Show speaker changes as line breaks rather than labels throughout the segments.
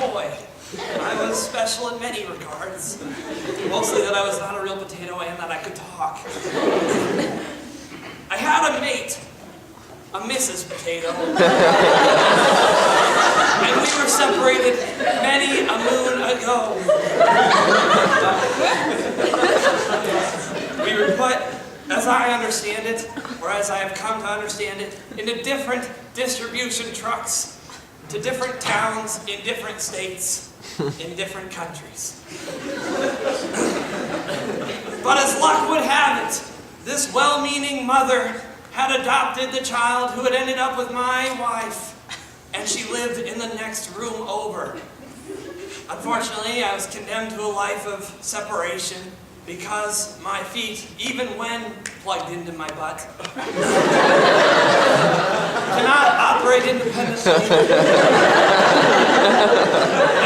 toy. I was special in many regards. Mostly that I was not a real potato and that I could talk. I had a mate, a Mrs. Potato. And we were separated many a moon ago. We were put, as I understand it, or as I have come to understand it, into different distribution trucks to different towns in different states, in different countries. But as luck would have it, this well-meaning mother had adopted the child who had ended up with my wife, and she lived in the next room over. Unfortunately, I was condemned to a life of separation because my feet, even when plugged into my butt, cannot operate independently.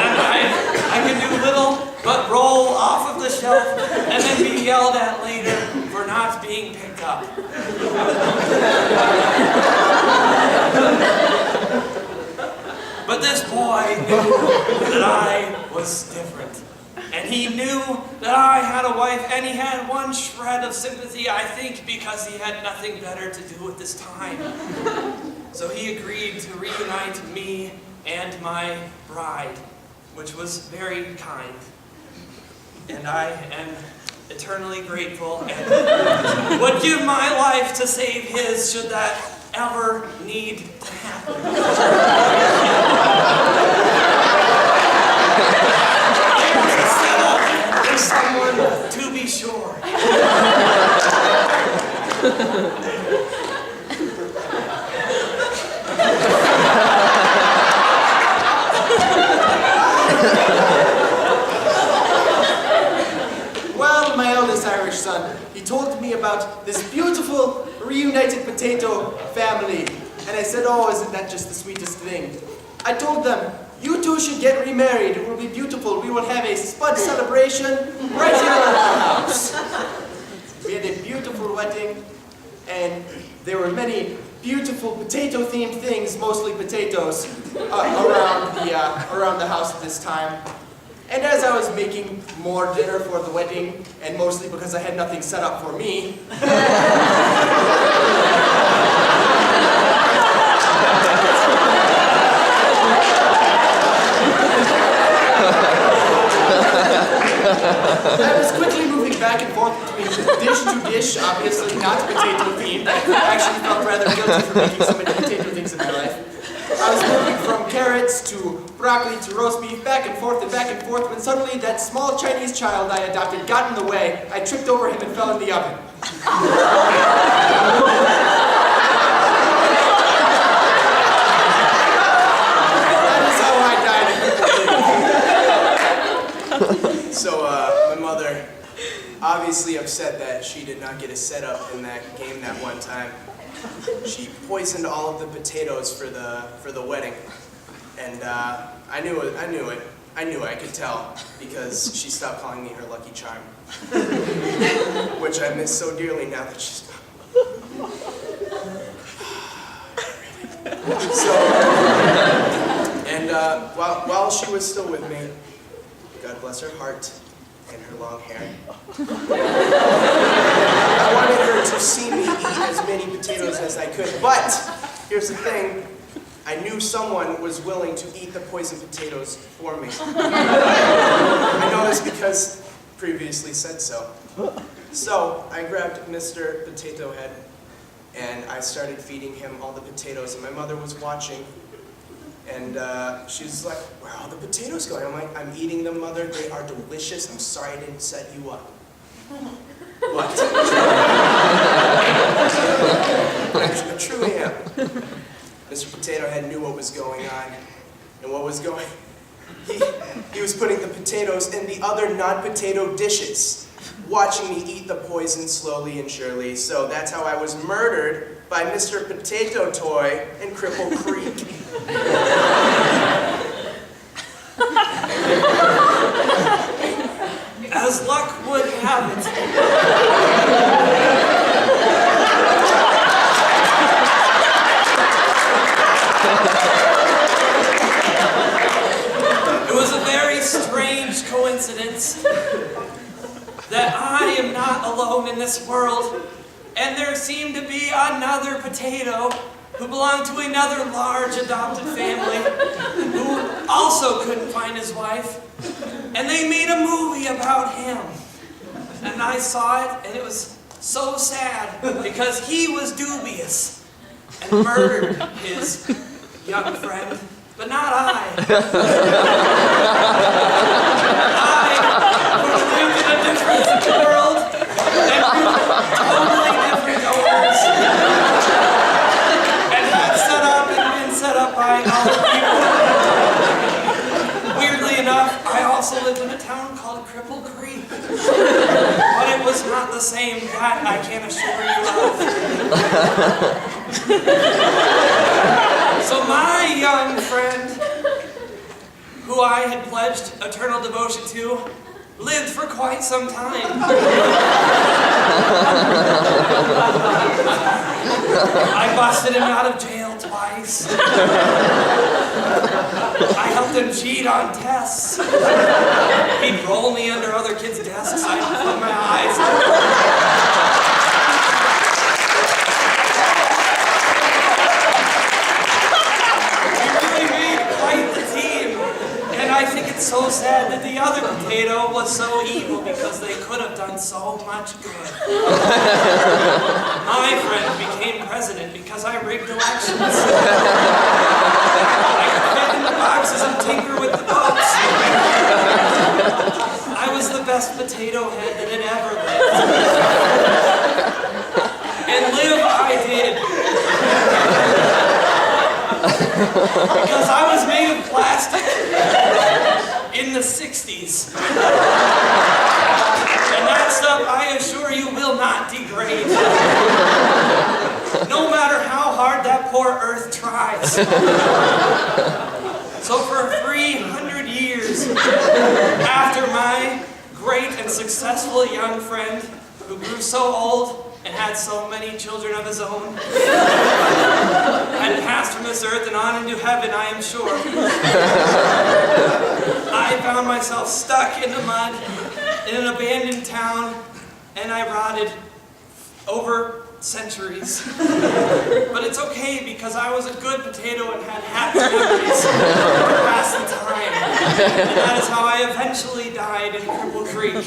And I can do little but roll off of the shelf and then be yelled at later for not being picked up. But this boy knew that I was different. And he knew that I had a wife, and he had one shred of sympathy, I think, because he had nothing better to do at this time. So he agreed to reunite me and my bride, which was very kind. And I am eternally grateful and would give my life to save his should that ever need to happen. There's someone to be sure.
Well, my eldest Irish son, he told me about this beautiful reunited potato family. And I said, oh, isn't that just the sweetest thing? I told them, you two should get remarried. It will be beautiful. We will have a spud celebration right here in our house. We had a beautiful wedding, and there were many beautiful potato-themed things, mostly potatoes, around the house at this time. And as I was making more dinner for the wedding, and mostly because I had nothing set up for me, I was quickly moving back and forth between dish to dish, obviously not potato themed. I actually felt rather guilty for making so many potato things in my life. I was moving from carrots to broccoli to roast beef, back and forth, when suddenly that small Chinese child I adopted got in the way. I tripped over him and fell in the oven. That is how I died.
So, my mother, obviously upset that she did not get a setup in that game that one time. She poisoned all of the potatoes for the wedding, and I knew it. I could tell because she stopped calling me her lucky charm, which I miss so dearly now that she's gone. So, and while she was still with me, God bless her heart and her long hair, I wanted her to see me eat as many potatoes as I could. But here's the thing. I knew someone was willing to eat the poisoned potatoes for me. I know this because previously said so. So I grabbed Mr. Potato Head and I started feeding him all the potatoes, and my mother was watching. And she's like, where are all the potatoes going? I'm like, I'm eating them, Mother. They are delicious. I'm sorry I didn't set you up. What? I truly am. Mr. Potato Head knew what was going on. And what was going he was putting the potatoes in the other non-potato dishes, watching me eat the poison slowly and surely. So that's how I was murdered by Mr. Potato Toy in Cripple Creek.
As luck would have it, coincidence that I am not alone in this world, and there seemed to be another potato who belonged to another large adopted family who also couldn't find his wife, and they made a movie about him. And I saw it, and it was so sad because he was dubious and murdered his young friend, but not I. I, who lived in a different world and grew totally different owners, and had set up and been set up by other people. Weirdly enough, I also lived in a town called Cripple Creek, but it was not the same. That I can assure you of. So my young friend, who I had pledged eternal devotion to, lived for quite some time. I busted him out of jail twice. I helped him cheat on tests. He'd roll me under other kids' desks. I'd open my eyes. I think it's so sad that the other potato was so evil because they could have done so much good. My friend became president because I rigged elections. I could fit in the boxes and tinker with the votes. I was the best potato head that had ever lived. And live I did. Because I was made of plastic in the 60s. And that stuff, I assure you, will not degrade. No matter how hard that poor earth tries. So for 300 years, after my great and successful young friend, who grew so old and had so many children of his own, had passed from this earth and on into heaven, I am sure, I found myself stuck in the mud in an abandoned town, and I rotted over centuries. But it's okay because I was a good potato and had happy memories to pass the time. And that is how I eventually died in Cripple Creek.